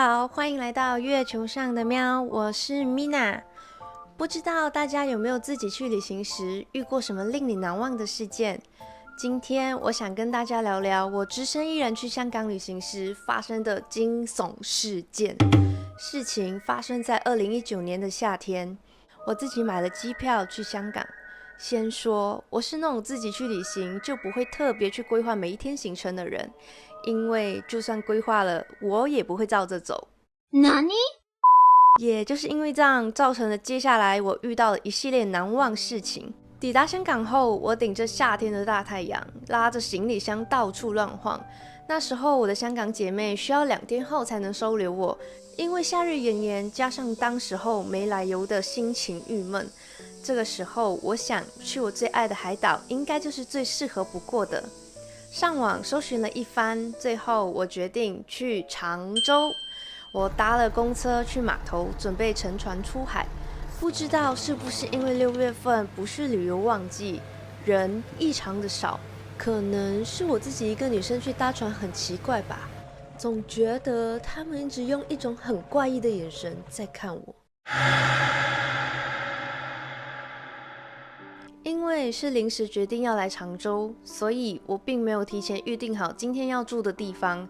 好，欢迎来到月球上的喵，我是 Mina。不知道大家有没有自己去旅行时遇过什么令你难忘的事件？今天我想跟大家聊聊我只身一人去香港旅行时发生的惊悚事件。事情发生在2019年的夏天，我自己买了机票去香港。先说，我是那种自己去旅行就不会特别去规划每一天行程的人，因为就算规划了，我也不会照着走。何？也就是因为这样，造成了接下来我遇到了一系列难忘事情。抵达香港后，我顶着夏天的大太阳，拉着行李箱到处乱晃。那时候我的香港姐妹需要2天后才能收留我，因为夏日炎炎，加上当时候没来由的心情郁闷。这个时候，我想去我最爱的海岛，应该就是最适合不过的。上网搜寻了一番，最后我决定去常州。我搭了公车去码头，准备乘船出海。不知道是不是因为6月份不是旅游旺季，人异常的少，可能是我自己一个女生去搭船很奇怪吧。总觉得他们一直用一种很怪异的眼神在看我。因为是临时决定要来常州，所以我并没有提前预定好今天要住的地方。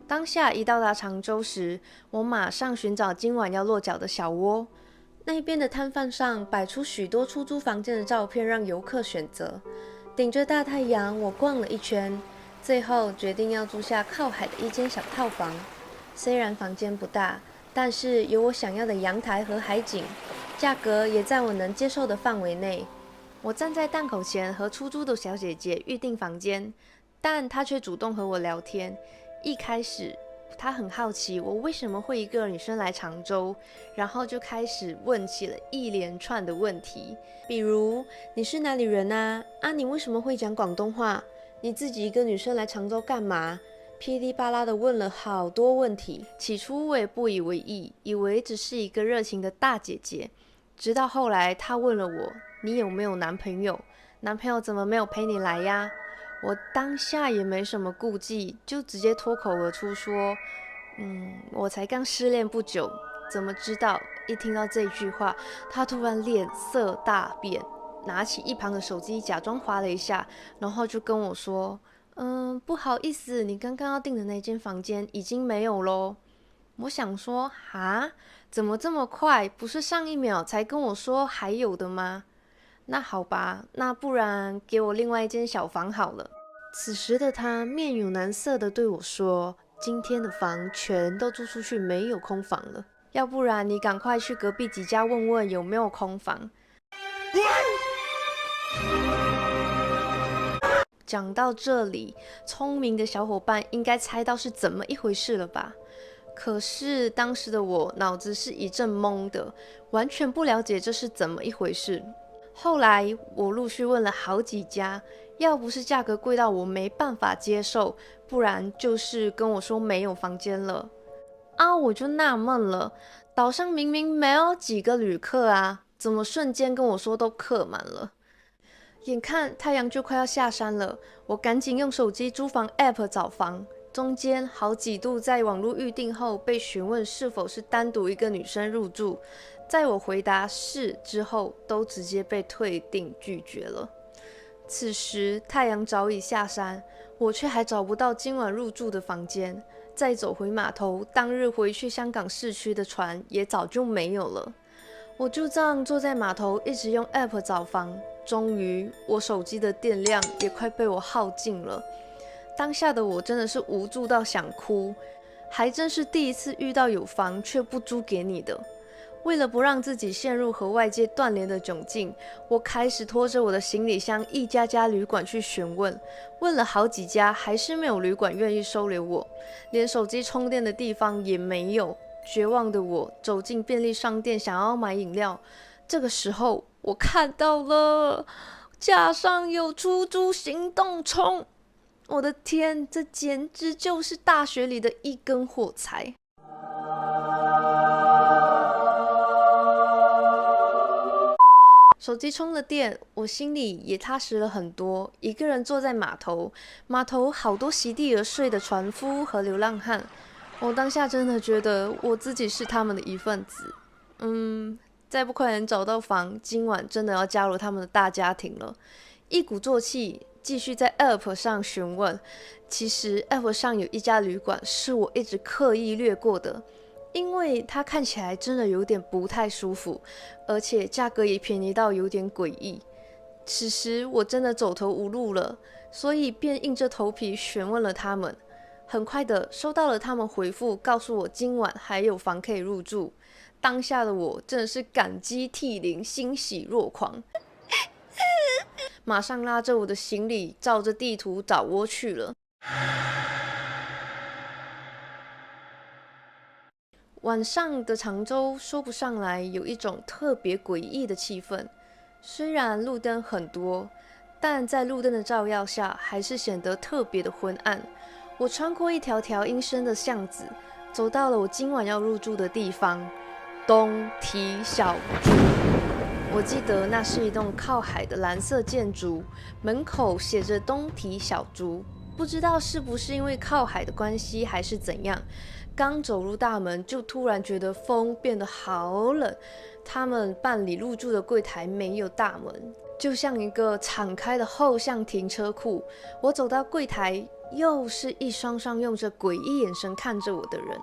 当下一到达常州时，我马上寻找今晚要落脚的小窝。那边的摊贩上摆出许多出租房间的照片，让游客选择。顶着大太阳，我逛了一圈，最后决定要住下靠海的一间小套房。虽然房间不大，但是有我想要的阳台和海景，价格也在我能接受的范围内。我站在档口前和出租的小姐姐预订房间，但她却主动和我聊天。一开始，她很好奇我为什么会一个女生来常州，然后就开始问起了一连串的问题，比如你是哪里人啊？你为什么会讲广东话？你自己一个女生来常州干嘛？噼里啪啦的问了好多问题。起初我也不以为意，以为只是一个热情的大姐姐。直到后来，她问了我：“你有没有男朋友？男朋友怎么没有陪你来呀？”我当下也没什么顾忌，就直接脱口而出说：“我才刚失恋不久，怎么知道？”一听到这句话，她突然脸色大变，拿起一旁的手机假装滑了一下，然后就跟我说：“不好意思，你刚刚要订的那间房间已经没有咯。”我想说，哈，怎么这么快？不是上一秒才跟我说还有的吗？那好吧，那不然给我另外一间小房好了。此时的他面有难色的对我说：“今天的房全都租出去，没有空房了。要不然你赶快去隔壁几家问问有没有空房。”讲到这里，聪明的小伙伴应该猜到是怎么一回事了吧？可是当时的我脑子是一阵懵的，完全不了解这是怎么一回事。后来我陆续问了好几家，要不是价格贵到我没办法接受，不然就是跟我说没有房间了。我就纳闷了，岛上明明没有几个旅客啊，怎么瞬间跟我说都客满了？眼看太阳就快要下山了，我赶紧用手机租房 App 找房。中间好几度在网络预订后被询问是否是单独一个女生入住，在我回答是之后，都直接被退订拒绝了。此时太阳早已下山，我却还找不到今晚入住的房间。再走回码头，当日回去香港市区的船也早就没有了。我就这样坐在码头，一直用 App 找房。终于，我手机的电量也快被我耗尽了。当下的我真的是无助到想哭，还真是第一次遇到有房却不租给你的。为了不让自己陷入和外界断联的窘境，我开始拖着我的行李箱一家家旅馆去询问，问了好几家，还是没有旅馆愿意收留我，连手机充电的地方也没有。绝望的我走进便利商店，想要买饮料。这个时候，我看到了架上有出租行动充。我的天，这简直就是大学里的一根火柴！手机充了电，我心里也踏实了很多。一个人坐在码头，码头好多席地而睡的船夫和流浪汉。我当下真的觉得我自己是他们的一份子。再不快点找到房，今晚真的要加入他们的大家庭了。一鼓作气，继续在 App 上询问。其实 App 上有一家旅馆是我一直刻意略过的，因为它看起来真的有点不太舒服，而且价格也便宜到有点诡异。此时我真的走投无路了，所以便硬着头皮询问了他们。很快的收到了他们回复，告诉我今晚还有房可以入住。当下的我真的是感激涕零，欣喜若狂，马上拉着我的行李，照着地图找窝去了。晚上的常州说不上来有一种特别诡异的气氛，虽然路灯很多，但在路灯的照耀下，还是显得特别的昏暗。我穿过一条条阴森的巷子，走到了我今晚要入住的地方——东堤小筑。我记得那是一栋靠海的蓝色建筑，门口写着东堤小筑。不知道是不是因为靠海的关系，还是怎样，刚走入大门就突然觉得风变得好冷。他们办理入住的柜台没有大门，就像一个敞开的后向停车库。我走到柜台，又是一双双用着诡异眼神看着我的人。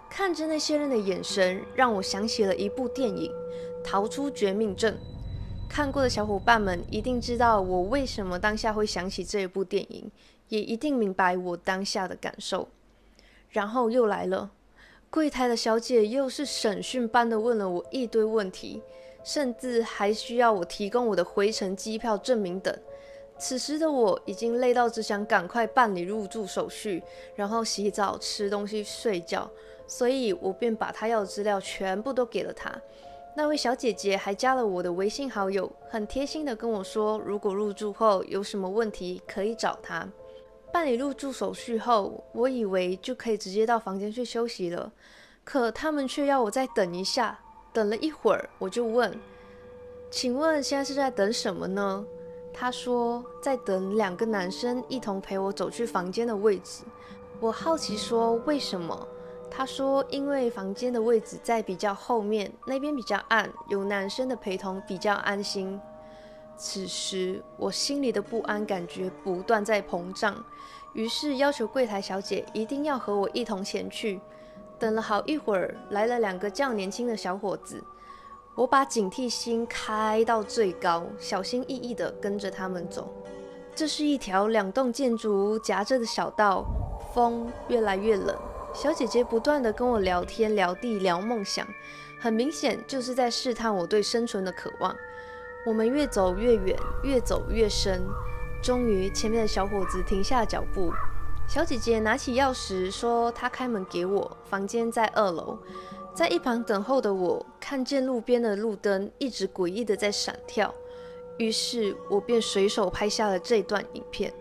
看着那些人的眼神，让我想起了一部电影《逃出绝命镇》。看过的小伙伴们一定知道我为什么当下会想起这一部电影，也一定明白我当下的感受。然后又来了，柜台的小姐又是审讯般的问了我一堆问题，甚至还需要我提供我的回程机票证明等。此时的我已经累到只想赶快办理入住手续，然后洗澡、吃东西、睡觉，所以我便把她要的资料全部都给了她。那位小姐姐还加了我的微信好友，很贴心的跟我说，如果入住后有什么问题可以找她。办理入住手续后，我以为就可以直接到房间去休息了，可他们却要我再等一下。等了一会儿，我就问：“请问现在是在等什么呢？”他说在等2个男生一同陪我走去房间的位置。我好奇说为什么？他说因为房间的位置在比较后面，那边比较暗，有男生的陪同比较安心。此时我心里的不安感觉不断在膨胀，于是要求柜台小姐一定要和我一同前去。等了好一会儿，来了2个较年轻的小伙子。我把警惕心开到最高，小心翼翼地跟着他们走。这是一条2栋建筑物夹着的小道，风越来越冷。小姐姐不断地跟我聊天、聊地、聊梦想，很明显就是在试探我对生存的渴望。我们越走越远，越走越深，终于前面的小伙子停下脚步。小姐姐拿起钥匙说她开门给我，房间在2楼。在一旁等候的我，看见路边的路灯一直诡异的在闪跳，于是我便随手拍下了这段影片。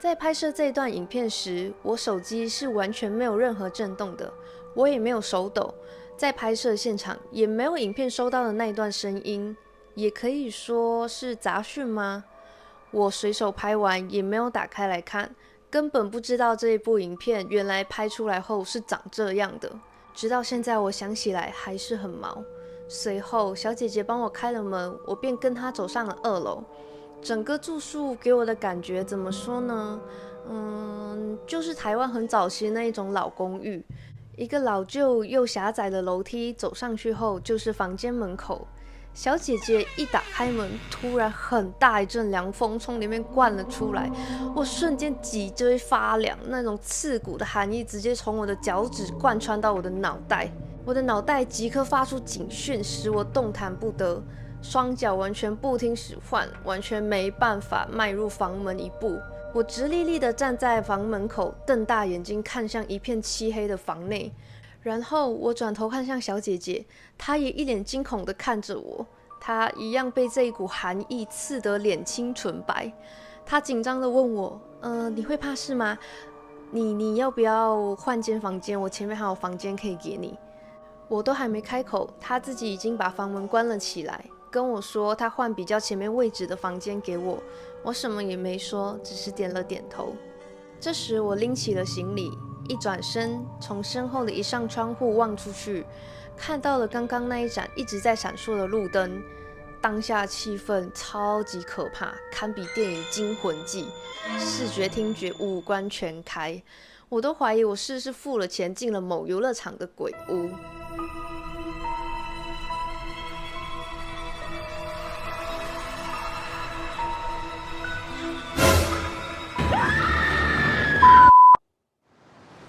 在拍摄这段影片时，我手机是完全没有任何震动的，我也没有手抖，在拍摄现场也没有影片收到的那一段声音，也可以说是杂讯吗？我随手拍完也没有打开来看，根本不知道这一部影片原来拍出来后是长这样的。直到现在我想起来还是很毛。随后小姐姐帮我开了门，我便跟她走上了2楼。整个住宿给我的感觉怎么说呢？就是台湾很早期那一种老公寓，一个老旧又狭窄的楼梯，走上去后就是房间门口。小姐姐一打开门，突然很大一阵凉风从里面灌了出来，我瞬间脊椎发凉，那种刺骨的寒意直接从我的脚趾贯穿到我的脑袋，我的脑袋即刻发出警讯，使我动弹不得，双脚完全不听使唤，完全没办法迈入房门一步。我直立立地站在房门口，瞪大眼睛看向一片漆黑的房内。然后我转头看向小姐姐，她也一脸惊恐地看着我，她一样被这一股寒意刺得脸青唇白。她紧张地问我：“你会怕事吗？你要不要换间房间？我前面还有房间可以给你。”我都还没开口，她自己已经把房门关了起来。跟我说他换比较前面位置的房间给我，我什么也没说，只是点了点头。这时我拎起了行李，一转身，从身后的一扇窗户望出去，看到了刚刚那一盏一直在闪烁的路灯。当下气氛超级可怕，堪比电影《惊魂记》，视觉、听觉、五官全开，我都怀疑我是不是付了钱进了某游乐场的鬼屋。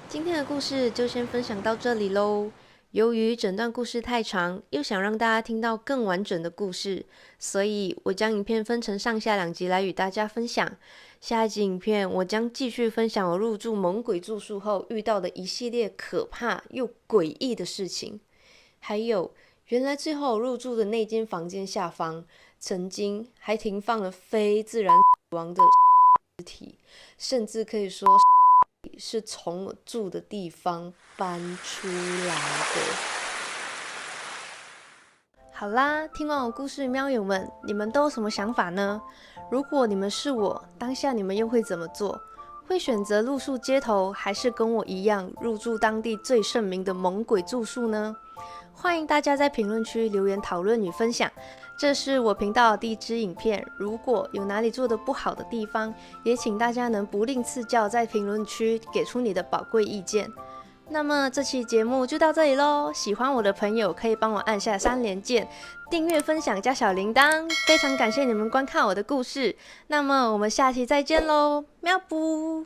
今天的故事就先分享到这里咯。由于整段故事太长，又想让大家听到更完整的故事，所以我将影片分成上下2集来与大家分享。下一集影片我将继续分享我入住猛鬼住宿后遇到的一系列可怕又诡异的事情，还有原来最后我入住的那间房间下方曾经还停放了非自然死亡的尸体，甚至可以说是从我住的地方搬出来的。好啦，听完我故事的喵友们，你们都有什么想法呢？如果你们是我，当下你们又会怎么做？会选择露宿街头，还是跟我一样入住当地最盛名的猛鬼住宿呢？欢迎大家在评论区留言讨论与分享。这是我频道的第一支影片，如果有哪里做的不好的地方，也请大家能不吝赐教，在评论区给出你的宝贵意见。那么这期节目就到这里咯，喜欢我的朋友可以帮我按下3连键，订阅、分享加小铃铛，非常感谢你们观看我的故事。那么我们下期再见咯，喵不。